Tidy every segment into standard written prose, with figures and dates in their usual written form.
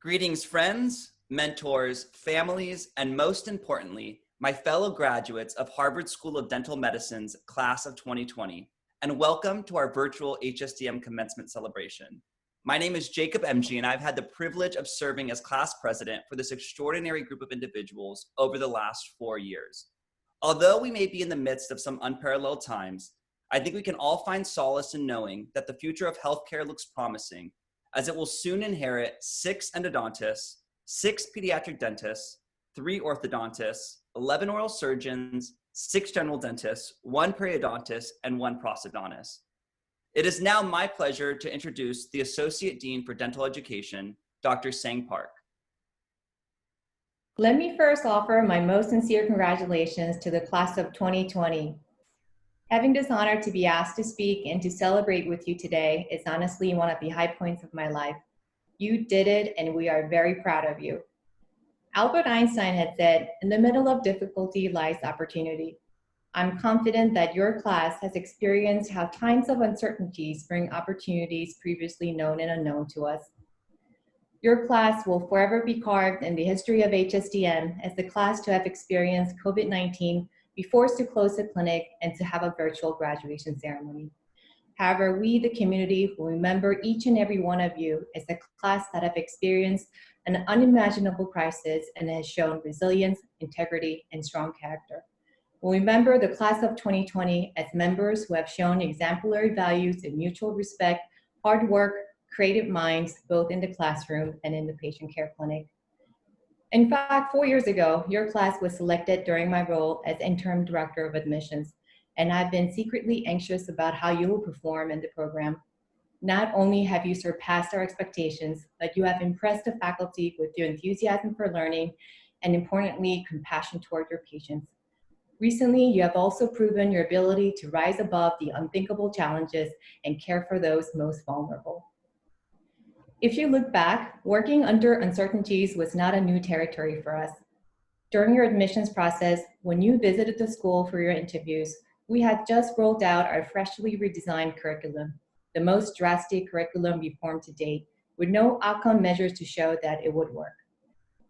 Greetings, friends, mentors, families, and most importantly, my fellow graduates of Harvard School of Dental Medicine's Class of 2020, and welcome to our virtual HSDM commencement celebration. My name is Jacob MG, and I've had the privilege of serving as class president for this extraordinary group of individuals over the last 4 years. Although we may be in the midst of some unparalleled times, I think we can all find solace in knowing that the future of healthcare looks promising, as it will soon inherit 6 endodontists, 6 pediatric dentists, 3 orthodontists, 11 oral surgeons, 6 general dentists, 1 periodontist, and 1 prosthodontist. It is now my pleasure to introduce the Associate Dean for Dental Education, Dr. Sang Park. Let me first offer my most sincere congratulations to the class of 2020. Having this honor to be asked to speak and to celebrate with you today is honestly one of the high points of my life. You did it, and we are very proud of you. Albert Einstein had said, "In the middle of difficulty lies opportunity." I'm confident that your class has experienced how times of uncertainties bring opportunities previously known and unknown to us. Your class will forever be carved in the history of HSDM as the class to have experienced COVID-19, be forced to close the clinic, and to have a virtual graduation ceremony. However, we, the community, will remember each and every one of you as a class that have experienced an unimaginable crisis and has shown resilience, integrity, and strong character. We'll remember the class of 2020 as members who have shown exemplary values in mutual respect, hard work, creative minds, both in the classroom and in the patient care clinic. In fact, 4 years ago, your class was selected during my role as interim director of admissions, and I've been secretly anxious about how you will perform in the program. Not only have you surpassed our expectations, but you have impressed the faculty with your enthusiasm for learning and, importantly, compassion toward your patients. Recently, you have also proven your ability to rise above the unthinkable challenges and care for those most vulnerable. If you look back, working under uncertainties was not a new territory for us. During your admissions process, when you visited the school for your interviews, we had just rolled out our freshly redesigned curriculum, the most drastic curriculum reform to date, with no outcome measures to show that it would work.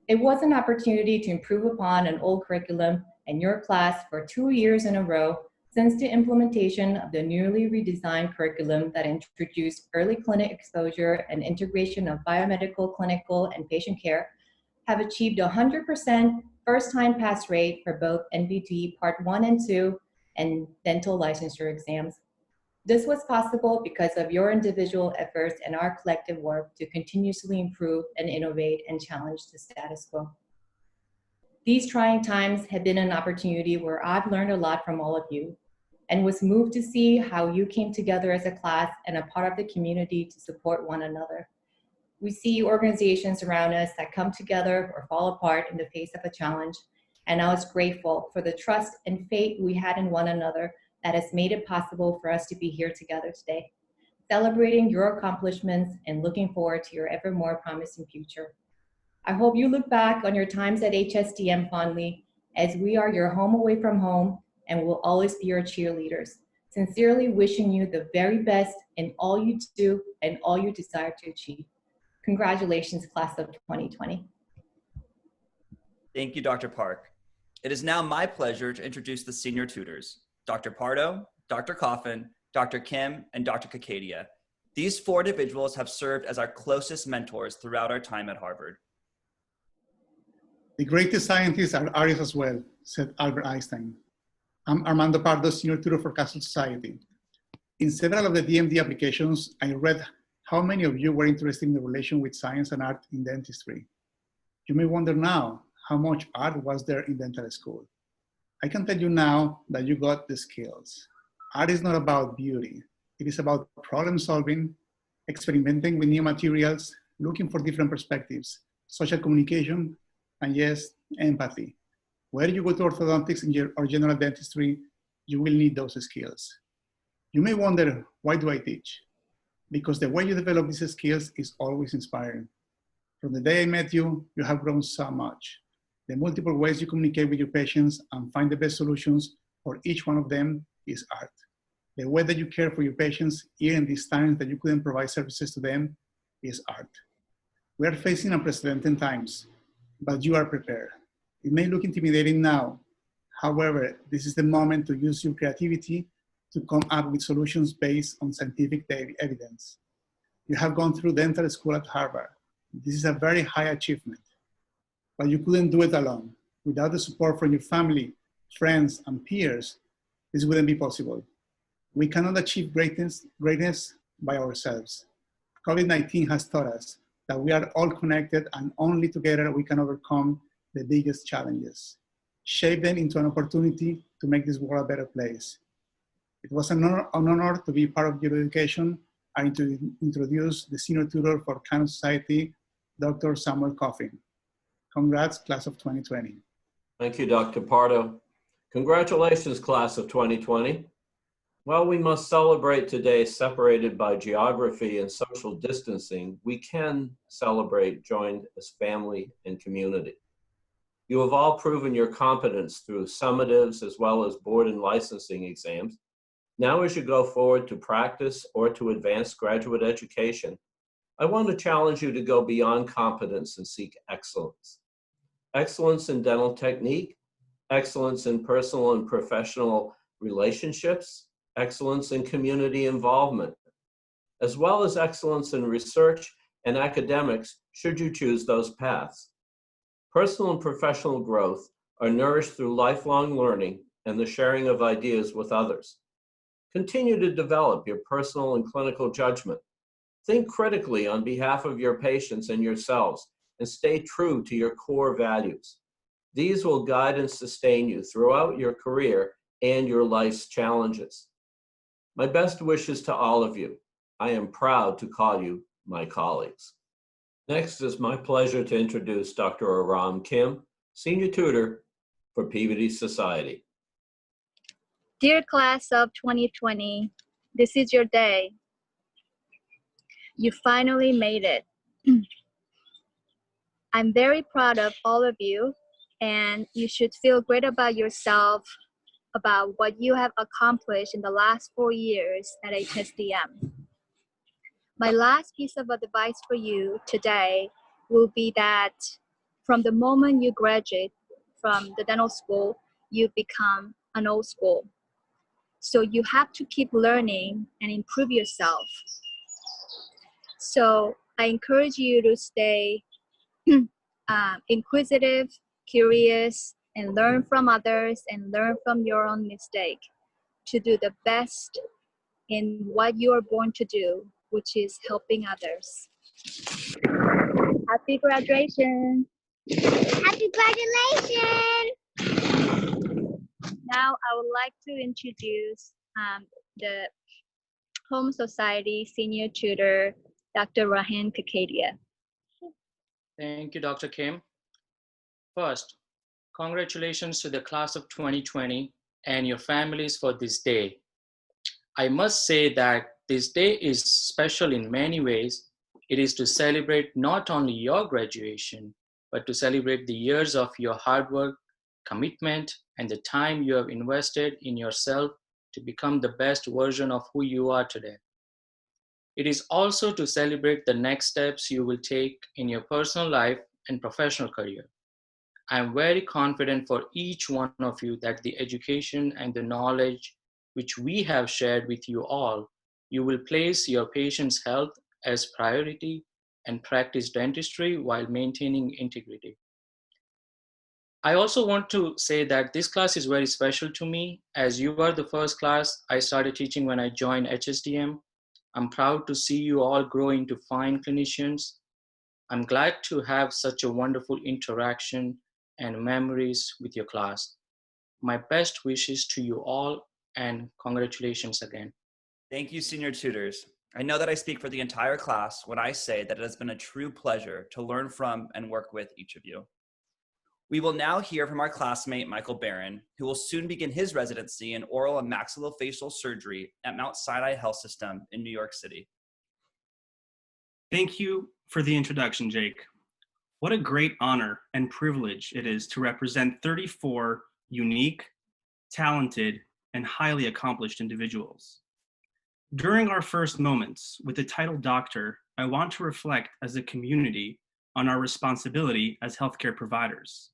It was an opportunity to improve upon an old curriculum, and your class, for 2 years in a row, since the implementation of the newly redesigned curriculum that introduced early clinic exposure and integration of biomedical, clinical, and patient care, have achieved 100% first-time pass rate for both NBT Part 1 and 2 and dental licensure exams. This was possible because of your individual efforts and our collective work to continuously improve and innovate and challenge the status quo. These trying times have been an opportunity where I've learned a lot from all of you, and was moved to see how you came together as a class and a part of the community to support one another. We see organizations around us that come together or fall apart in the face of a challenge, and I was grateful for the trust and faith we had in one another that has made it possible for us to be here together today, celebrating your accomplishments and looking forward to your ever more promising future. I hope you look back on your times at HSDM fondly, as we are your home away from home and will always be your cheerleaders. Sincerely wishing you the very best in all you do and all you desire to achieve. Congratulations, class of 2020. Thank you, Dr. Park. It is now my pleasure to introduce the senior tutors, Dr. Pardo, Dr. Coffin, Dr. Kim, and Dr. Kacadia. These 4 individuals have served as our closest mentors throughout our time at Harvard. "The greatest scientists are artists as well," said Albert Einstein. I'm Armando Pardo, Senior Tutor for Castle Society. In several of the DMD applications, I read how many of you were interested in the relation with science and art in dentistry. You may wonder now, how much art was there in dental school? I can tell you now that you got the skills. Art is not about beauty. It is about problem solving, experimenting with new materials, looking for different perspectives, social communication, and yes, empathy. Whether you go to orthodontics or general dentistry, you will need those skills. You may wonder, why do I teach? Because the way you develop these skills is always inspiring. From the day I met you, you have grown so much. The multiple ways you communicate with your patients and find the best solutions for each one of them is art. The way that you care for your patients, even in these times that you couldn't provide services to them, is art. We are facing unprecedented times, but you are prepared. It may look intimidating now. However, this is the moment to use your creativity to come up with solutions based on scientific evidence. You have gone through dental school at Harvard. This is a very high achievement, but you couldn't do it alone. Without the support from your family, friends, and peers, this wouldn't be possible. We cannot achieve greatness by ourselves. COVID-19 has taught us that we are all connected and only together we can overcome the biggest challenges, shape them into an opportunity to make this world a better place. It was an honor to be part of your education and to introduce the senior tutor for Canon Society, Dr. Samuel Coffin. Congrats, class of 2020. Thank you, Dr. Pardo. Congratulations, class of 2020. While we must celebrate today separated by geography and social distancing, we can celebrate joined as family and community. You have all proven your competence through summatives as well as board and licensing exams. Now, as you go forward to practice or to advance graduate education, I want to challenge you to go beyond competence and seek excellence. Excellence in dental technique, excellence in personal and professional relationships, excellence in community involvement, as well as excellence in research and academics, should you choose those paths. Personal and professional growth are nourished through lifelong learning and the sharing of ideas with others. Continue to develop your personal and clinical judgment. Think critically on behalf of your patients and yourselves, and stay true to your core values. These will guide and sustain you throughout your career and your life's challenges. My best wishes to all of you. I am proud to call you my colleagues. Next, it's my pleasure to introduce Dr. Aram Kim, Senior Tutor for Peabody Society. Dear class of 2020, this is your day. You finally made it. I'm very proud of all of you, and you should feel great about yourself, about what you have accomplished in the last 4 years at HSDM. My last piece of advice for you today will be that from the moment you graduate from the dental school, you become an old school. So you have to keep learning and improve yourself. So I encourage you to stay inquisitive, curious, and learn from others and learn from your own mistake to do the best in what you are born to do, which is helping others. Happy graduation! Happy graduation! Now I would like to introduce the Home Society Senior Tutor, Dr. Rahan Kakadia. Thank you, Dr. Kim. First, congratulations to the class of 2020 and your families for this day. I must say that this day is special in many ways. It is to celebrate not only your graduation, but to celebrate the years of your hard work, commitment, and the time you have invested in yourself to become the best version of who you are today. It is also to celebrate the next steps you will take in your personal life and professional career. I am very confident for each one of you that the education and the knowledge which we have shared with you all, you will place your patient's health as priority and practice dentistry while maintaining integrity. I also want to say that this class is very special to me, as you are the first class I started teaching when I joined HSDM. I'm proud to see you all grow into fine clinicians. I'm glad to have such a wonderful interaction and memories with your class. My best wishes to you all, and congratulations again. Thank you, senior tutors. I know that I speak for the entire class when I say that it has been a true pleasure to learn from and work with each of you. We will now hear from our classmate, Michael Barron, who will soon begin his residency in oral and maxillofacial surgery at Mount Sinai Health System in New York City. Thank you for the introduction, Jake. What a great honor and privilege it is to represent 34 unique, talented, and highly accomplished individuals. During our first moments with the title doctor, I want to reflect as a community on our responsibility as healthcare providers.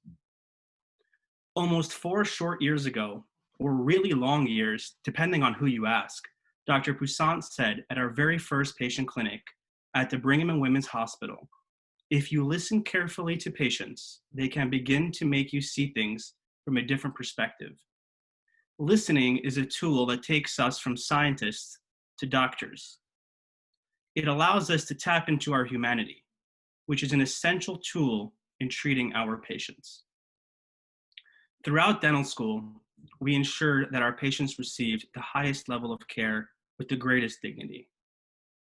Almost 4 short years ago, or really long years, depending on who you ask, Dr. Poussaint said at our very first patient clinic at the Brigham and Women's Hospital, if you listen carefully to patients, they can begin to make you see things from a different perspective. Listening is a tool that takes us from scientists to doctors. It allows us to tap into our humanity, which is an essential tool in treating our patients. Throughout dental school, we ensured that our patients received the highest level of care with the greatest dignity.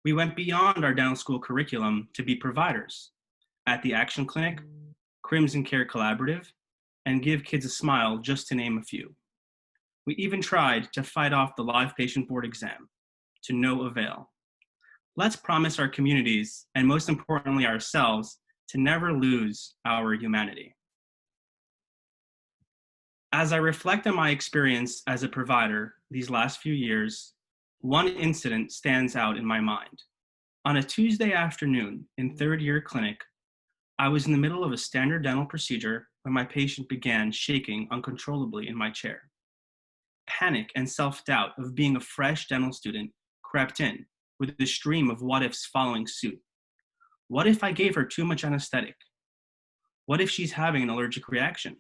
We went beyond our dental school curriculum to be providers at the Action Clinic, Crimson Care Collaborative, and Give Kids a Smile, just to name a few. We even tried to fight off the live patient board exam, to no avail. Let's promise our communities, and most importantly ourselves, to never lose our humanity. As I reflect on my experience as a provider these last few years, one incident stands out in my mind. On a Tuesday afternoon in third year clinic, I was in the middle of a standard dental procedure when my patient began shaking uncontrollably in my chair. Panic and self-doubt of being a fresh dental student crept in, with a stream of what-ifs following suit. What if I gave her too much anesthetic? What if she's having an allergic reaction?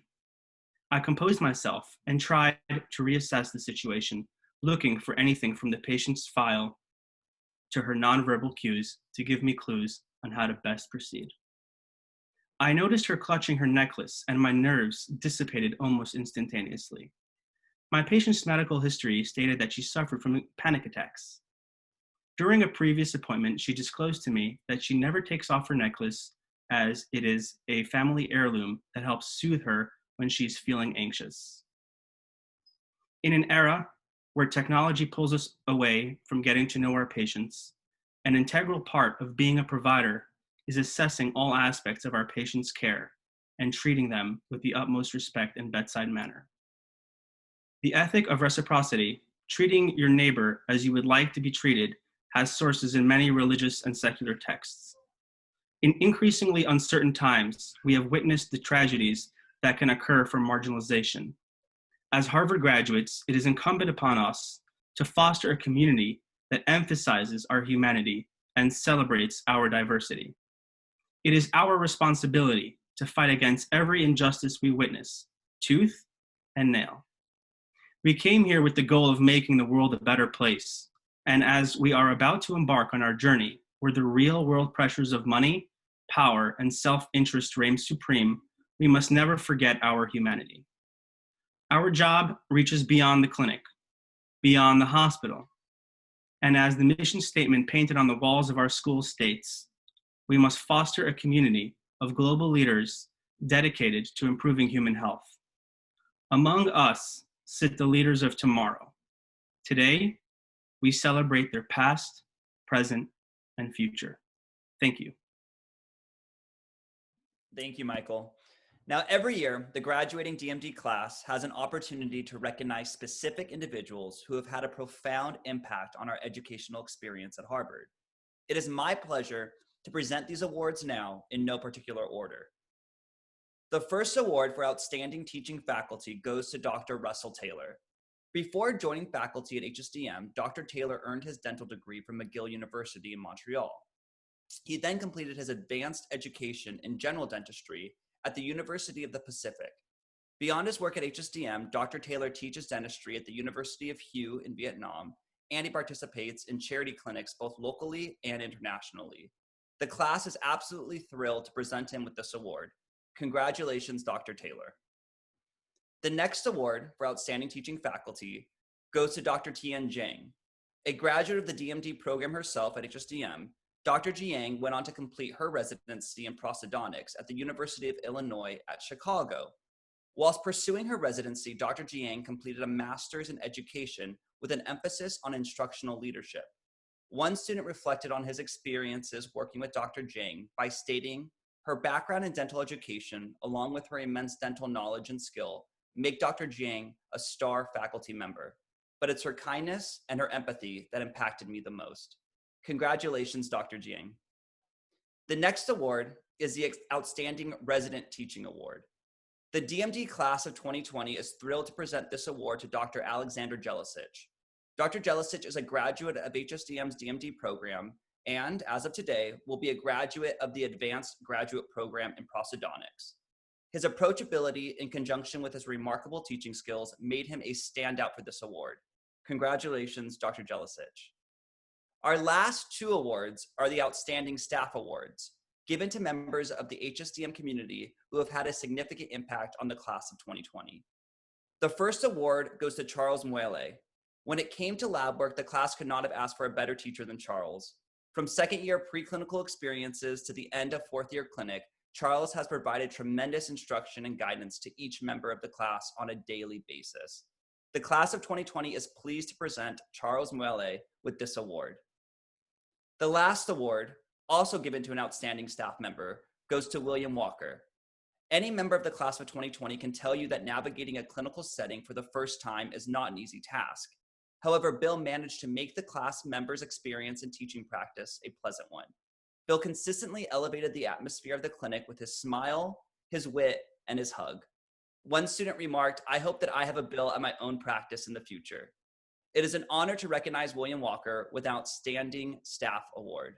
I composed myself and tried to reassess the situation, looking for anything from the patient's file to her nonverbal cues to give me clues on how to best proceed. I noticed her clutching her necklace, and my nerves dissipated almost instantaneously. My patient's medical history stated that she suffered from panic attacks. During a previous appointment, she disclosed to me that she never takes off her necklace, as it is a family heirloom that helps soothe her when she's feeling anxious. In an era where technology pulls us away from getting to know our patients, an integral part of being a provider is assessing all aspects of our patients' care and treating them with the utmost respect and bedside manner. The ethic of reciprocity, treating your neighbor as you would like to be treated, has sources in many religious and secular texts. In increasingly uncertain times, we have witnessed the tragedies that can occur from marginalization. As Harvard graduates, it is incumbent upon us to foster a community that emphasizes our humanity and celebrates our diversity. It is our responsibility to fight against every injustice we witness, tooth and nail. We came here with the goal of making the world a better place. And as we are about to embark on our journey, where the real world pressures of money, power, and self-interest reign supreme, we must never forget our humanity. Our job reaches beyond the clinic, beyond the hospital. And as the mission statement painted on the walls of our school states, we must foster a community of global leaders dedicated to improving human health. Among us sit the leaders of tomorrow. Today, we celebrate their past, present, and future. Thank you. Thank you, Michael. Now, every year, the graduating DMD class has an opportunity to recognize specific individuals who have had a profound impact on our educational experience at Harvard. It is my pleasure to present these awards now in no particular order. The first award for Outstanding Teaching Faculty goes to Dr. Russell Taylor. Before joining faculty at HSDM, Dr. Taylor earned his dental degree from McGill University in Montreal. He then completed his advanced education in general dentistry at the University of the Pacific. Beyond his work at HSDM, Dr. Taylor teaches dentistry at the University of Hue in Vietnam, and he participates in charity clinics both locally and internationally. The class is absolutely thrilled to present him with this award. Congratulations, Dr. Taylor. The next award for Outstanding Teaching Faculty goes to Dr. Tian Jiang. A graduate of the DMD program herself at HSDM, Dr. Jiang went on to complete her residency in prosthodontics at the University of Illinois at Chicago. Whilst pursuing her residency, Dr. Jiang completed a master's in education with an emphasis on instructional leadership. One student reflected on his experiences working with Dr. Jiang by stating, her background in dental education, along with her immense dental knowledge and skill, make Dr. Jiang a star faculty member, but it's her kindness and her empathy that impacted me the most. Congratulations, Dr. Jiang. The next award is the Outstanding Resident Teaching Award. The DMD Class of 2020 is thrilled to present this award to Dr. Alexander Jelicic. Dr. Jelicic is a graduate of HSDM's DMD program and, as of today, will be a graduate of the Advanced Graduate Program in Prosthodontics. His approachability in conjunction with his remarkable teaching skills made him a standout for this award. Congratulations, Dr. Jelicic. Our last two awards are the Outstanding Staff Awards, given to members of the HSDM community who have had a significant impact on the class of 2020. The first award goes to Charles Muele. When it came to lab work, the class could not have asked for a better teacher than Charles. From second-year preclinical experiences to the end of fourth-year clinic, Charles has provided tremendous instruction and guidance to each member of the class on a daily basis. The class of 2020 is pleased to present Charles Muele with this award. The last award, also given to an outstanding staff member, goes to William Walker. Any member of the class of 2020 can tell you that navigating a clinical setting for the first time is not an easy task. However, Bill managed to make the class members' experience and teaching practice a pleasant one. Bill consistently elevated the atmosphere of the clinic with his smile, his wit, and his hug. One student remarked, "I hope that I have a Bill at my own practice in the future." It is an honor to recognize William Walker with an Outstanding Staff Award.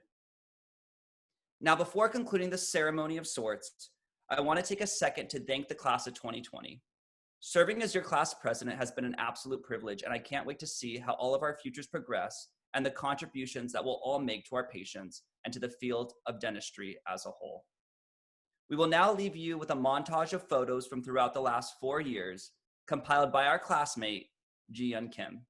Now, before concluding this ceremony of sorts, I want to take a second to thank the class of 2020. Serving as your class president has been an absolute privilege, and I can't wait to see how all of our futures progress and the contributions that we'll all make to our patients and to the field of dentistry as a whole. We will now leave you with a montage of photos from throughout the last 4 years, compiled by our classmate, Ji-Yun Kim.